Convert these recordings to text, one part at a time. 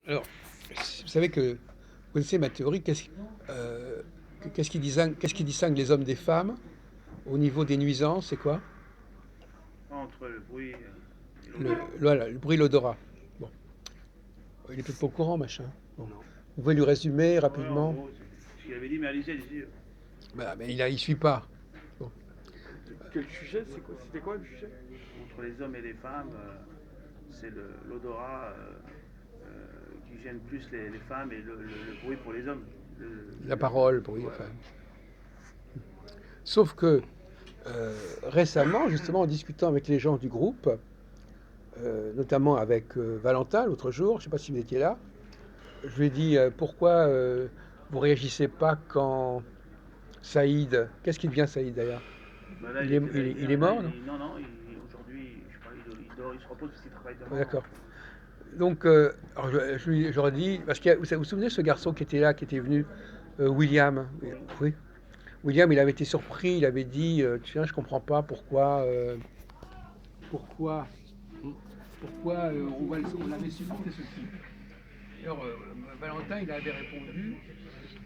Alors, vous savez que vous connaissez ma théorie, qu'est-ce qui distingue les hommes des femmes au niveau des nuisances, c'est quoi? Entre le bruit et Le, l'odorat. voilà, le bruit, l'odorat. Bon, il est peut-être pas au courant, machin. Bon. Non. Vous pouvez lui résumer Ouais, en rapidement? gros, c'est ce qu'il avait dit, mais allez-y, allez-y. Bah, mais il suit pas. Bon. Quel sujet? C'était quoi le sujet? Entre les hommes et les femmes, c'est l'odorat qui gêne plus les femmes et le bruit pour les hommes. La parole, oui, Voilà. enfin. Sauf que récemment, justement, en discutant avec les gens du groupe, notamment avec Valentin l'autre jour, je ne sais pas si vous étiez là, je lui ai dit pourquoi vous réagissez pas quand Saïd, qu'est-ce qui devient Saïd d'ailleurs? Bah là, il il est, était là il est- il hier. est Là, mort, non? non, aujourd'hui, je sais pas, il dort, il se repose parce qu'il travaille Ouais, demain. d'accord. Donc, alors j'aurais dit, parce que vous vous souvenez de ce garçon qui était là, qui était venu, William? Oui. Oui. William, il avait été surpris, il avait dit, tiens, je comprends pas pourquoi, on avait supporté ce type. Alors, Valentin, il avait répondu,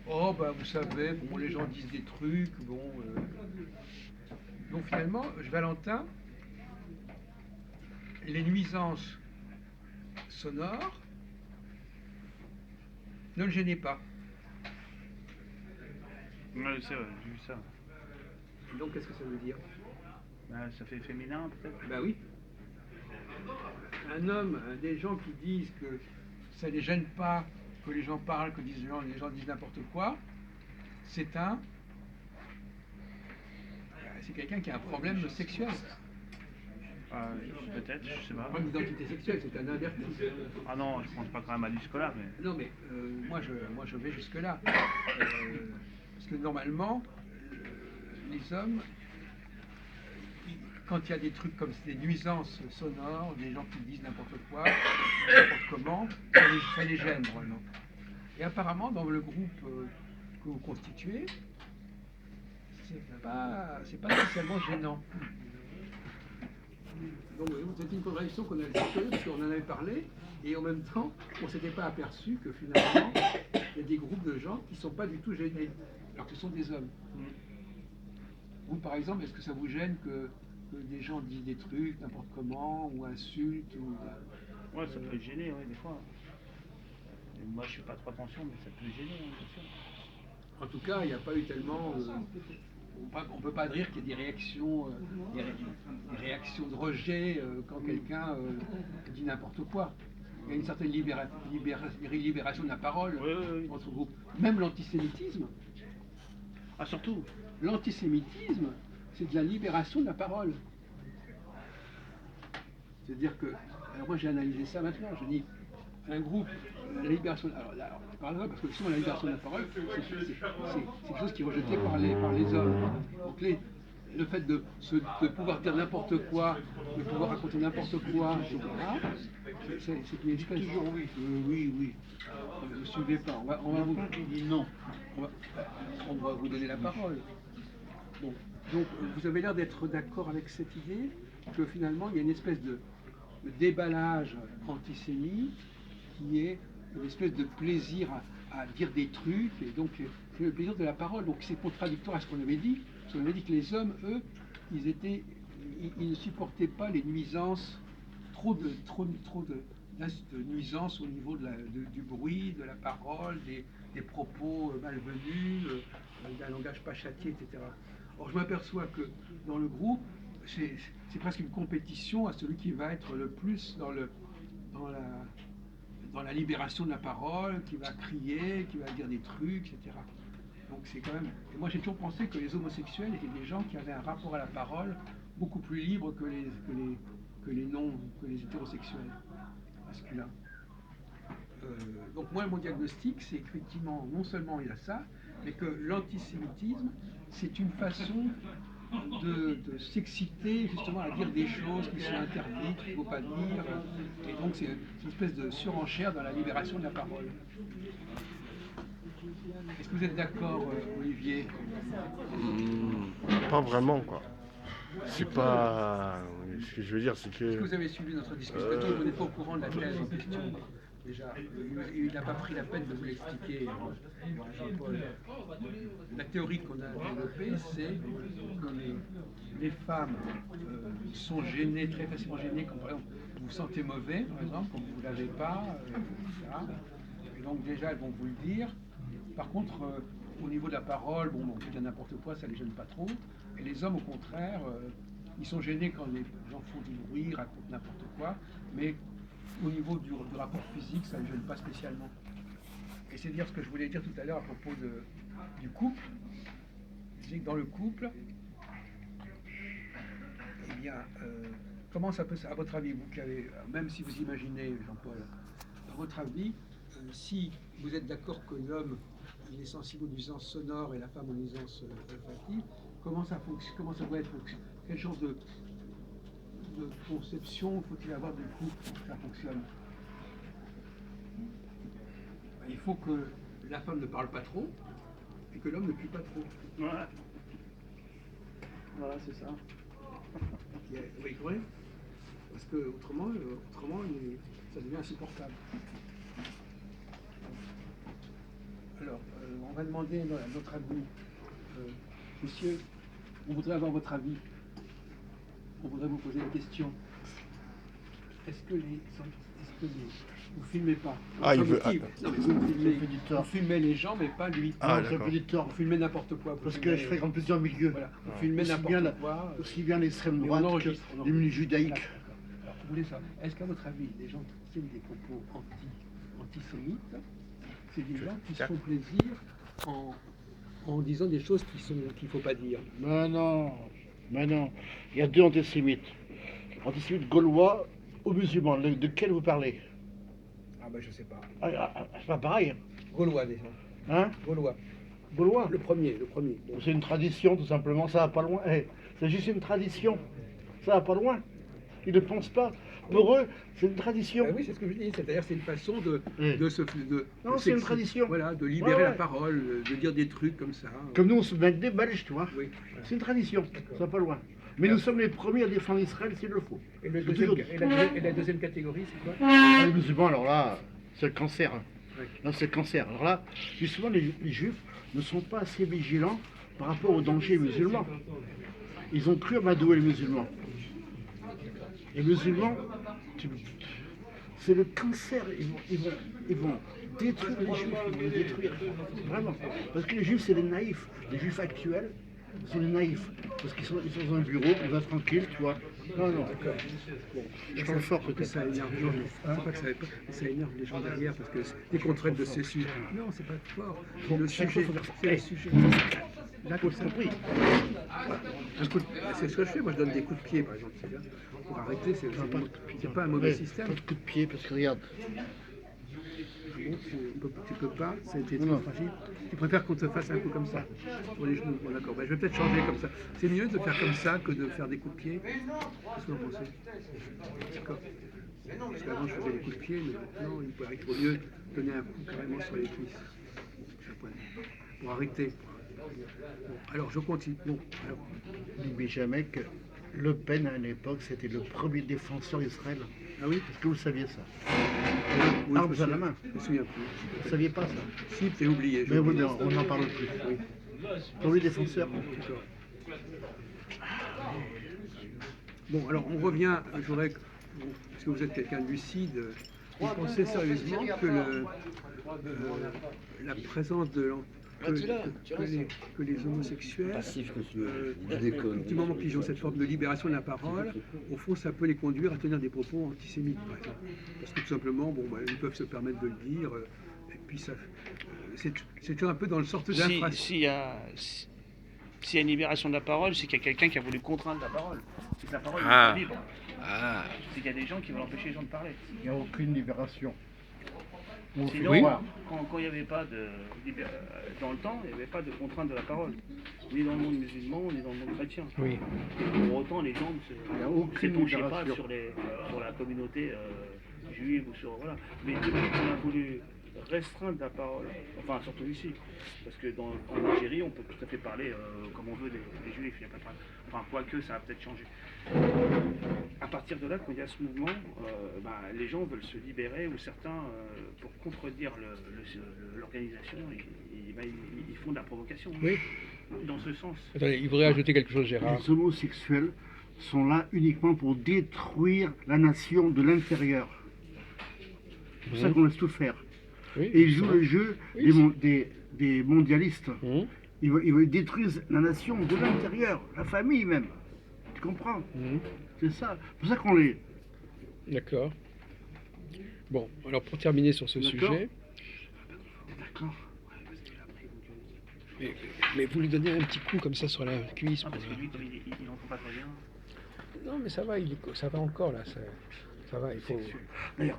oh, bah, vous savez, bon, les gens disent des trucs, bon. Donc finalement, Valentin, les nuisances sonores ne le gênaient pas. Ouais, c'est vrai, j'ai vu ça. Donc, qu'est-ce que ça veut dire? Ça fait féminin, peut-être. Ben oui. Un homme, des gens qui disent que ça ne les gêne pas que les gens parlent, que les gens disent n'importe quoi, c'est c'est quelqu'un qui a un problème sexuel. Peut-être, je sais Un pas. problème d'identité sexuelle, c'est un inverti. Ah non, je pense pas quand même à jusque-là, mais. Non, mais moi je vais jusque-là. Parce que normalement, les hommes, quand il y a des trucs comme des nuisances sonores, des gens qui disent n'importe quoi, n'importe comment, ça les gêne vraiment. Et apparemment, dans le groupe que vous constituez, c'est pas spécialement gênant. Donc c'était une contradiction qu'on avait située, parce qu'on en avait parlé, et en même temps, on ne s'était pas aperçu que finalement, il y a des groupes de gens qui ne sont pas du tout gênés, alors que ce sont des hommes. Vous, par exemple, est-ce que ça vous gêne que des gens disent des trucs n'importe comment, ou insultent Ouais, ça peut gêner, ouais, des fois. Et moi, je fais pas trop attention, mais ça peut gêner, hein, bien sûr. En tout cas, il n'y a pas eu tellement. On ne peut pas dire qu'il y a des réactions, des réactions de rejet quand quelqu'un dit n'importe quoi. Il y a une certaine libération de la parole entre groupes. Même l'antisémitisme. Ah, surtout. L'antisémitisme, c'est de la libération de la parole. C'est-à-dire que, alors moi j'ai analysé ça maintenant, je dis, un groupe, la libération, par là, parce que souvent la libération de la parole, c'est quelque chose qui est rejeté par les hommes. Donc le fait de pouvoir dire n'importe quoi, de pouvoir raconter n'importe quoi, etc., c'est une espèce... Toujours oui. Oui. Ne me suivez pas, on va vous... Non. On va vous donner la parole. Bon. Donc vous avez l'air d'être d'accord avec cette idée que finalement il y a une espèce de déballage antisémite qui est une espèce de plaisir à dire des trucs, et donc c'est le plaisir de la parole. Donc c'est contradictoire à ce qu'on avait dit, parce qu'on avait dit que les hommes, eux, ils ne supportaient pas les nuisances, trop de nuisances au niveau du bruit, de la parole, des propos malvenus, d'un langage pas châtié, etc. Or je m'aperçois que dans le groupe, c'est presque une compétition à celui qui va être le plus dans la libération de la parole, qui va crier, qui va dire des trucs, etc. Donc c'est quand même... Et moi j'ai toujours pensé que les homosexuels étaient des gens qui avaient un rapport à la parole beaucoup plus libre que les hétérosexuels masculins. Donc moi mon diagnostic c'est effectivement non seulement il y a ça, mais que l'antisémitisme c'est une façon de s'exciter justement à dire des choses qui sont interdites, qu'il ne faut pas dire, et donc c'est une espèce de surenchère dans la libération de la parole. Est-ce que vous êtes d'accord, Olivier? Pas vraiment, quoi. C'est pas. Ce que je veux dire, c'est Est-ce que que. vous avez suivi notre discussion? Vous n'êtes pas au courant de la thèse en question? déjà, il n'a pas pris la peine de vous l'expliquer, Jean-Paul. La théorie qu'on a développée, c'est que les femmes sont gênées, très facilement gênées, comme par exemple, vous vous sentez mauvais, par exemple, quand vous ne l'avez pas, etc. Et donc déjà, elles vont vous le dire. Par contre, au niveau de la parole, bon, on peut dire n'importe quoi, ça ne les gêne pas trop. Et les hommes, au contraire, ils sont gênés quand les gens font du bruit, racontent n'importe quoi, mais au niveau du rapport physique, ça ne les gêne pas spécialement. Et c'est dire ce que je voulais dire tout à l'heure à propos du couple. Je dis que dans le couple, eh bien, comment ça peut, à votre avis, vous qui avez, même si vous imaginez, Jean-Paul, à votre avis, si vous êtes d'accord que l'homme il est sensible aux nuisances sonores et la femme aux nuisances olfactives, comment ça fonctionne, comment ça doit être, quel genre de conception faut-il avoir du couple pour que ça fonctionne? Il faut que la femme ne parle pas trop et que l'homme ne pue pas trop. Voilà. Voilà, c'est ça. Oui, vrai. Parce que autrement ça devient insupportable. Alors, on va demander à notre avis. Monsieur, on voudrait avoir votre avis. On voudrait vous poser la question. Est-ce que vous filmez pas? Ah, il veut. Non, mais vous filmez les gens, mais pas lui. Ah, Non, ça d'accord. fait du tort. Vous filmez n'importe quoi. Parce que je fréquente plusieurs milieux. Voilà, vous filmez Aussi bien, n'importe quoi. aussi bien l'extrême Mais on droite que enregistre, on les enregistre. milieux judaïques. D'accord. Alors, vous voulez ça? Est-ce qu'à votre avis, les gens qui tiennent des propos antisémites, c'est des gens qui se font plaisir en disant des choses qu'il ne faut pas dire? Mais non. Il y a deux antisémites. Antisémites gaulois ou musulmans. De quel vous parlez? Ah ben je sais pas. C'est pas pareil. Gaulois déjà. Hein? Gaulois. Gaulois. Le premier. Bon. C'est une tradition, tout simplement. Ça va pas loin. C'est juste une tradition. Ça va pas loin. Ils ne pensent pas. Pour eux, c'est une tradition. Oui, c'est ce que je dis. C'est-à-dire c'est une façon Oui. Non, c'est une tradition. Voilà, de libérer Ouais. la parole, de dire des trucs comme ça. Comme nous, on se met des Belges, tu vois. Oui. C'est une tradition. Ça va pas loin. Mais nous sommes les premiers à défendre Israël s'il le faut. Et, le J'ai deuxième, toujours dit. et la deuxième catégorie, c'est quoi? Ah, les musulmans, alors là, c'est le cancer. Ouais. Là, c'est le cancer. Alors là, justement, les juifs ne sont pas assez vigilants par rapport aux dangers musulmans. Ils ont cru amadouer les musulmans. Les musulmans, c'est le cancer. Ils vont détruire les juifs, ils vont les détruire. Vraiment. Parce que les juifs, c'est les naïfs. Les juifs actuels sont les naïfs. Parce qu'ils sont dans un bureau, ils vont tranquilles, tu vois. Non. Bon, je parle fort peut-être. Ça énerve les gens. C'est pas que ça énerve les gens derrière parce que dès qu'on traite de ces sujets. Non, c'est pas fort. Bon, Le chaque sujet, fois, faut faire ça. c'est le sujet. Là, J'ai compris. c'est ce que je fais. Moi, je donne des coups de pied, par exemple. C'est-à-dire, pour arrêter, c'est pas un mauvais Ouais, système. Pas de coup de pied, parce que regarde. Donc, tu peux pas, ça a été Non. trop fragile. Tu préfères qu'on te fasse un coup comme ça, pour les genoux. Bon, d'accord, je vais peut-être changer comme ça. C'est mieux de faire comme ça que de faire des coups de pied. Qu'est-ce que vous en pensez? D'accord. Parce qu'avant, je faisais des coups de pied, mais maintenant, il vaut mieux donner un coup carrément sur les cuisses. Pour arrêter. Bon, alors, je continue. Bon, alors, N'oubliez jamais que Le Pen, à une époque, c'était le premier défenseur d'Israël. ah oui, Est-ce que vous saviez ça? oui, Armes à la main. Je me souviens plus. Vous ne saviez pas ça? Si, j'ai oublié. Mais vous, on n'en parle plus. Oui. Premier défenseur. D'accord. Bon, alors on revient, je voudrais, parce que vous êtes quelqu'un de lucide, vous pensez sérieusement que la présence que les homosexuels, du moment qu'ils ont cette forme de libération de la parole, au fond ça peut les conduire à tenir des propos antisémites, par exemple. Parce que tout simplement, bon, ils peuvent se permettre de le dire, et puis ça, c'est toujours un peu dans le sorte d'infraction. S'il y a une libération de la parole, c'est qu'il y a quelqu'un qui a voulu contraindre la parole. C'est que la parole Ah. est libre. Ah. C'est qu'il y a des gens qui veulent empêcher les gens de parler. Il n'y a aucune libération. Sinon, Oui. quand il n'y avait pas de dans le temps, il n'y avait pas de contrainte de la parole. Ni dans le monde musulman, ni dans le monde chrétien. Oui. Pour autant, les gens Il n'y a ne aucune s'épanchaient pas libération. sur la communauté juive ou sur voilà. Mais depuis qu'on a voulu restreindre la parole, enfin surtout ici, parce que en Algérie, on peut tout à fait parler comme on veut des juifs, il n'y a pas de problème. Enfin, quoique, ça a peut-être changé. À partir de là, quand il y a ce mouvement, les gens veulent se libérer, ou certains, pour contredire l'organisation, ils font de la provocation. Oui. Dans ce sens. Attendez, il voudrait ajouter quelque chose, Gérard. Les homosexuels sont là uniquement pour détruire la nation de l'intérieur. C'est pour ça qu'on laisse tout faire. Oui, Et ils jouent le jeu Oui, des mondialistes. Hum, Ils veulent détruire la nation de l'intérieur, la famille même. Tu comprends? hum. C'est ça. C'est pour ça qu'on les... D'accord. Bon, alors pour terminer sur ce D'accord. sujet, D'accord. mais vous lui donnez un petit coup comme ça sur la cuisse. Ah, pour- parce que lui, comme il n'entend pas très bien. Non, mais ça va, ça va encore là. Ça va, il faut. D'ailleurs,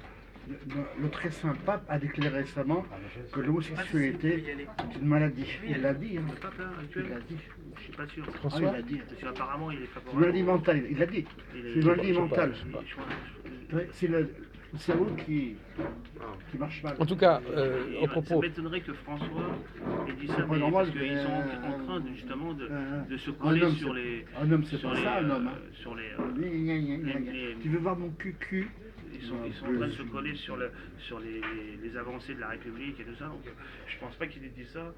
le très saint pape a déclaré récemment que l'homosexualité est une maladie. Il l'a dit. Hein. Le pape là, Il actuel, l'a dit. je suis pas sûr. Ah, il François l'a dit. Parce qu'apparemment, il est C'est une favorable. maladie mentale. Il l'a dit. C'est une maladie mentale. Ouais, c'est le cerveau qui marche mal. En tout cas, au Ça propos. m'étonnerait que François ait dit ça, C'est pas mais normal, parce qu'ils sont mais, en train justement de se un coller homme, sur c'est- les. Un homme, c'est sur pas les, ça, un homme. Hein. Sur les. Les- Tu veux voir mon cul? Ils sont en train de se coller sur les avancées de la République et tout ça. Donc, je pense pas qu'il ait dit ça.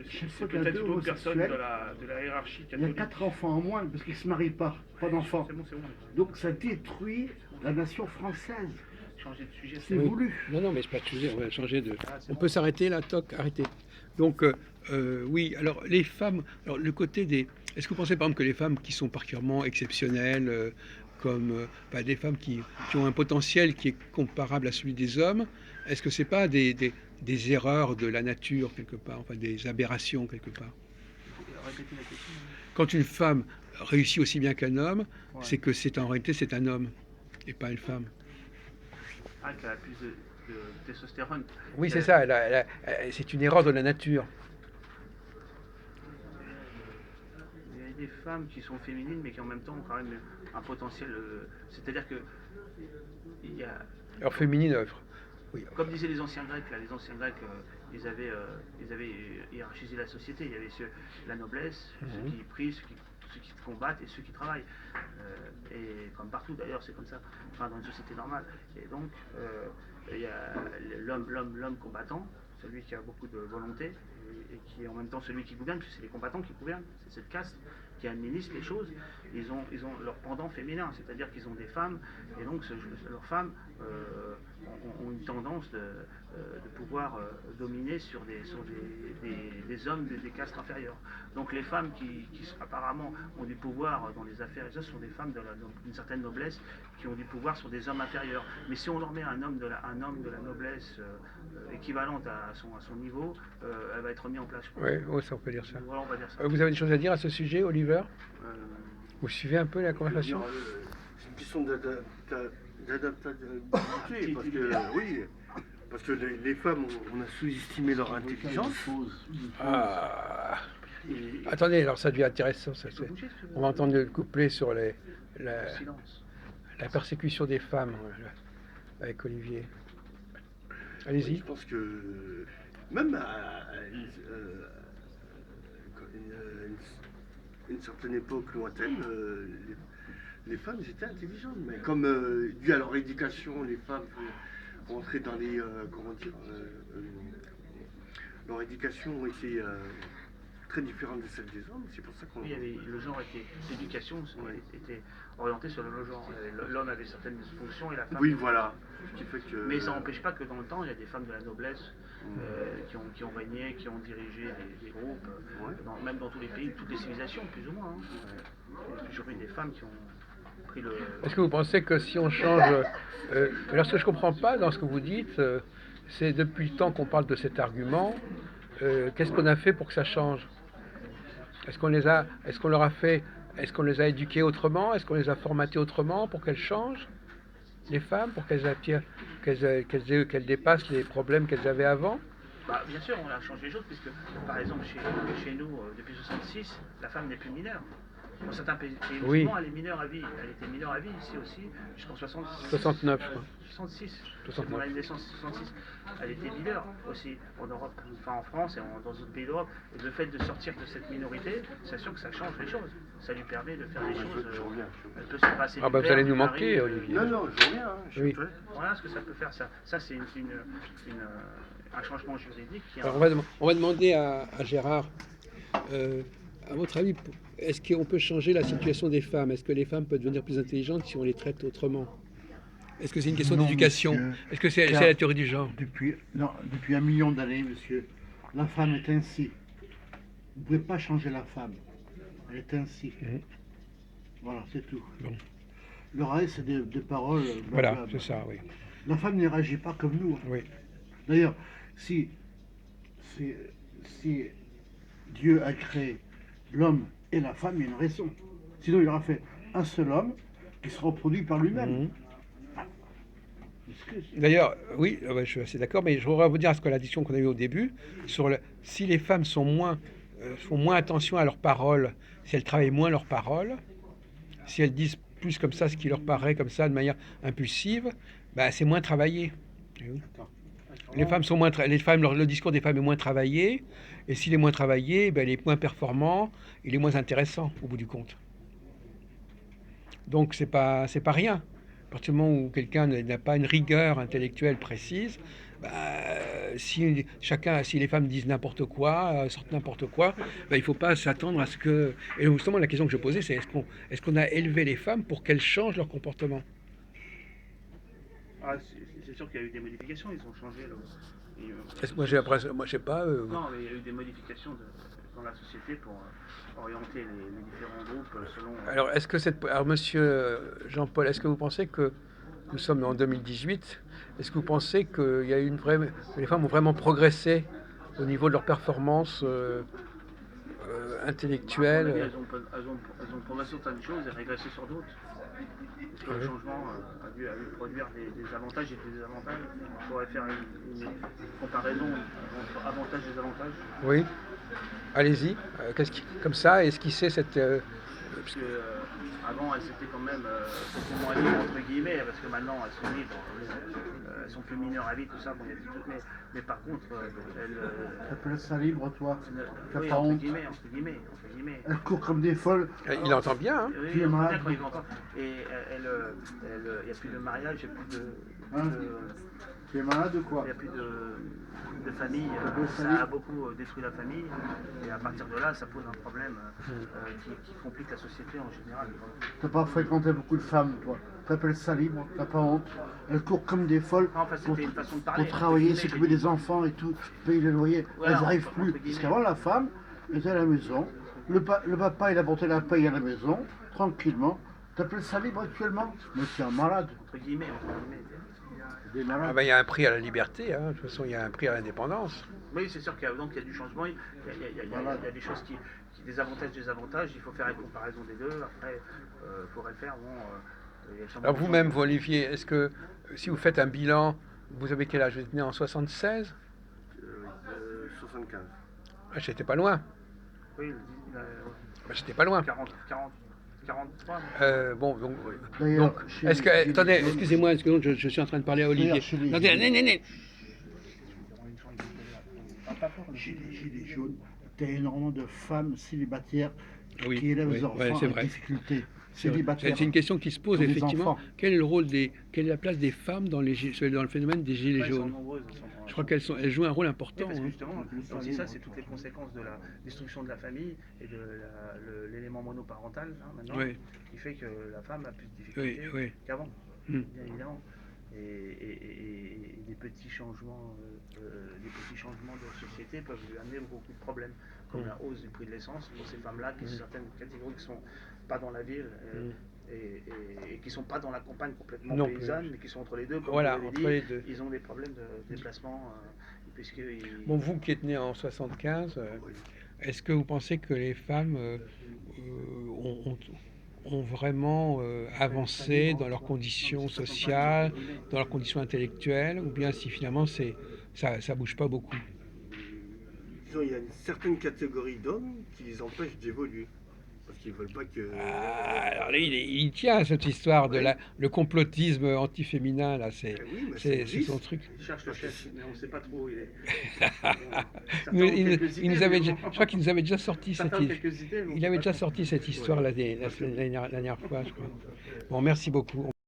Chaque C'est fois qu'il y a peut-être deux d'autres personnes homosexuels, de la hiérarchie Il y a catholique. 4 enfants en moins parce qu'ils ne se marient pas. Pas d'enfants. C'est bon, c'est bon. Donc ça détruit la nation française. Changer de sujet. C'est voulu. Non, mais c'est pas de sujet, on va changer de. C'est On bon. peut s'arrêter là, toc, arrêter. Donc, oui, alors les femmes, alors le côté des. Est-ce que vous pensez par exemple que les femmes qui sont particulièrement exceptionnelles, comme des femmes qui ont un potentiel qui est comparable à celui des hommes, est-ce que c'est pas des erreurs de la nature quelque part, enfin des aberrations quelque part? Répétez la question. Quand une femme réussit aussi bien qu'un homme, Ouais. c'est que en réalité c'est un homme et pas une femme. Ah, qu'elle a plus de testostérone. Oui, c'est ça, c'est une erreur de la nature. Il y a des femmes qui sont féminines, mais qui en même temps ont quand même un potentiel. C'est-à-dire que il y a, Alors féminine, oui. comme disaient les anciens Grecs, là, les anciens Grecs, ils avaient hiérarchisé la société. Il y avait la noblesse, ceux qui prient, ceux qui combattent et ceux qui travaillent. Et comme partout d'ailleurs, c'est comme ça. Enfin, dans une société normale. Et donc, il y a l'homme combattant, celui qui a beaucoup de volonté et qui est en même temps celui qui gouverne, puisque c'est les combattants qui gouvernent. C'est cette caste qui administre les choses. Ils ont leur pendant féminin, c'est-à-dire qu'ils ont des femmes, et donc leurs femmes ont une tendance de pouvoir dominer sur des hommes des castes inférieures. Donc les femmes qui apparemment ont du pouvoir dans les affaires, et ça, ce sont des femmes d'une certaine noblesse qui ont du pouvoir sur des hommes inférieurs. Mais si on leur met un homme de la noblesse équivalente à son niveau, elle va être mise en place. Oui, ça on peut dire ça. Voilà, on va dire ça. Vous avez des choses à dire à ce sujet, Oliver? Euh, Vous suivez un peu la conversation? C'est une question d'adaptabilité, parce que oui, parce que les femmes, on a sous-estimé leur intelligence. Ah. Et- Attendez, alors ça devient intéressant. tu peux bouger, si tu veux. On va entendre le couplet sur Le la silence. persécution des femmes avec Olivier. Oui, Allez-y. je pense que même à une certaine époque lointaine, les femmes étaient intelligentes, mais comme dû à leur éducation, les femmes rentraient dans les comment dire, leur éducation était très différente de celle des hommes. C'est pour ça qu'on Oui, le genre l'éducation était orientée sur le genre. L'homme avait certaines fonctions et la femme. oui, voilà. Ce qui fait que Mais ça n'empêche pas que dans le temps, il y a des femmes de la noblesse qui ont régné, qui ont dirigé des groupes, même dans tous les pays, toutes les civilisations, plus ou moins. Hein. Il y a toujours eu des femmes qui ont pris le. Est-ce que vous pensez que si on change... alors ce que je ne comprends pas dans ce que vous dites, c'est depuis le temps qu'on parle de cet argument, qu'est-ce qu'on a fait pour que ça change? Est-ce qu'on les a éduquées autrement? Est-ce qu'on les a formatées autrement pour qu'elles changent, les femmes, pour qu'elles dépassent les problèmes qu'elles avaient avant? Bah, bien sûr, on a changé les choses, puisque par exemple chez nous, depuis 66, la femme n'est plus mineure. Dans certains pays Oui. musulmans, elle est mineure à vie. Elle était mineure à vie ici aussi, jusqu'en 69, je crois. 66. 69. Dans l'année naissance 66. Elle était mineure aussi en Europe, enfin en France et dans d'autres pays d'Europe. Et le fait de sortir de cette minorité, c'est sûr que ça change les choses. Ça lui permet de faire des choses. Elle peut se passer Ah du bah vous père, allez du nous mari, manquer, Olivier. Non, je reviens. Oui. Voilà ce que ça peut faire. Ça c'est un changement juridique qui Alors on va demander à Gérard, à votre avis, est-ce qu'on peut changer la situation des femmes? Est-ce que les femmes peuvent devenir plus intelligentes si on les traite autrement? Est-ce que c'est une question Non, d'éducation? monsieur. Est-ce que c'est Car la théorie du genre? depuis 1 million d'années, monsieur, la femme est ainsi. Vous ne pouvez pas changer la femme. Elle est ainsi. Mhm. Voilà, c'est tout. Bon. Le reste, c'est des paroles. Voilà, blablabla. c'est ça, oui. La femme ne réagit pas comme nous. Oui. D'ailleurs, si Dieu a créé l'homme et la femme, il y a une raison. Sinon, il aura fait un seul homme qui se reproduit par lui-même. Mhm. Excuse. D'ailleurs, oui, je suis assez d'accord, mais je voudrais vous dire à ce que la discussion qu'on a eue au début, si les femmes font moins attention à leurs paroles, si elles travaillent moins leurs paroles, si elles disent plus comme ça ce qui leur paraît comme ça de manière impulsive, bah, c'est moins travaillé. Les femmes sont le discours des femmes est moins travaillé, et s'il est moins travaillé, ben, il est moins performant, il est moins intéressant au bout du compte. Donc c'est pas rien. À partir du moment où quelqu'un n'a pas une rigueur intellectuelle précise, bah, si les femmes disent n'importe quoi, sortent n'importe quoi, bah, il ne faut pas s'attendre à ce que... Et justement, la question que je posais, c'est est-ce qu'on a élevé les femmes pour qu'elles changent leur comportement? Ah, c'est sûr qu'il y a eu des modifications, ils ont changé. Moi, je sais pas. Non, mais il y a eu des modifications dans la société pour orienter les différents groupes selon. Alors, alors, monsieur Jean-Paul, est-ce que vous pensez que nous sommes en 2018? Est-ce que vous pensez que les femmes ont vraiment progressé au niveau de leur performance intellectuelle? Elles ont progressé sur certaines choses et régressé sur d'autres. Parce que le changement a dû produire des avantages et des désavantages. On pourrait faire une comparaison entre avantages et désavantages. Oui. Allez-y. Comme ça, esquisser cette... Parce que avant, elles étaient quand même beaucoup moins libres, entre guillemets, parce que maintenant, elles sont libres. Elles sont plus mineures à vie, tout ça. Bon, il y a des trucs, mais par contre, elles... T'appelles ça libre, toi? T'as oui, pas honte? entre guillemets. Elles courent comme des folles. Il entend bien, hein? Oui, Tu es on malade. entend bien quand il entend. Et il n'y a plus de mariage, il n'y a plus de... Hein? Tu es malade ou quoi? Il n'y a plus de famille, ça a beaucoup détruit la famille, et à partir de là, ça pose un problème qui complique la société en général. T'as pas fréquenté beaucoup de femmes, toi. T'appelles ça libre, t'as pas honte. Elles courent comme des folles Non, enfin, c'était une façon de parler. pour travailler, s'occuper des enfants et tout, payer les loyers. Voilà, Elles n'arrivent entre plus. guillemets. Parce qu'avant, la femme était à la maison. Le papa, il apportait la paye à la maison, tranquillement. T'appelles ça libre actuellement? Mais tu es un malade. Entre guillemets. Des malades. Ah ben, il y a un prix à la liberté, hein. De toute façon, il y a un prix à l'indépendance. Oui, c'est sûr qu'il y a du changement, il y a des choses qui des avantages, des avantages, il faut faire une comparaison des deux, après, il faudrait faire, il y a sûrement Alors des vous-même, choses. vous, Olivier, est-ce que si vous faites un bilan, vous avez quel âge? Vous êtes né en 76? 75. Ah, j'étais pas loin. Oui, J'étais pas loin. 43. Bon, donc, D'ailleurs, attendez, excusez-moi une seconde, je suis en train de parler à Olivier. D'ailleurs, chez les Attendez, Chez les Gilets jaunes, tu as énormément de femmes célibataires Oui, qui élèvent oui, leurs ouais, enfants c'est avec vrai. difficulté. C'est vrai. Célibataires. C'est une question qui se pose Pour des effectivement. enfants. Quel est la place des femmes dans le phénomène des gilets Ouais, elles sont jaunes? nombreuses, Je crois qu'elles jouent un rôle Oui, important. parce que Hein. justement, c'est ça, c'est toutes les conséquences de la destruction de la famille et de l'élément monoparental, hein, maintenant, Oui. qui fait que la femme a plus de Oui, difficultés oui. qu'avant, Mm. bien évidemment. Et des petits changements de société peuvent lui amener beaucoup de problèmes, comme la hausse du prix de l'essence pour ces femmes-là, qui sont certaines catégories qui sont pas dans la ville et qui sont pas dans la campagne complètement Non plus. paysanne, mais qui sont entre les deux. Comme Voilà, vous l'avez entre dit, les deux. ils ont des problèmes de déplacement puisque Bon, vous qui êtes né en 75, est-ce que vous pensez que les femmes ont vraiment avancé dans leurs conditions sociales, dans leurs conditions intellectuelles, ou bien si finalement ça bouge pas beaucoup? Disons, il y a une certaine catégorie d'hommes qui les empêchent d'évoluer. Parce qu'ils veulent pas que. Alors lui, il tient à cette histoire de le complotisme anti-féminin, là, c'est Oui, mais ça c'est existe. son truc. Il cherche le chef, mais on ne sait pas trop où il est. Il nous avait je crois qu'il nous avait déjà sorti cette, quelques idées, mais on il sait avait pas déjà trop. sorti cette histoire la dernière fois, je crois. Bon, merci beaucoup.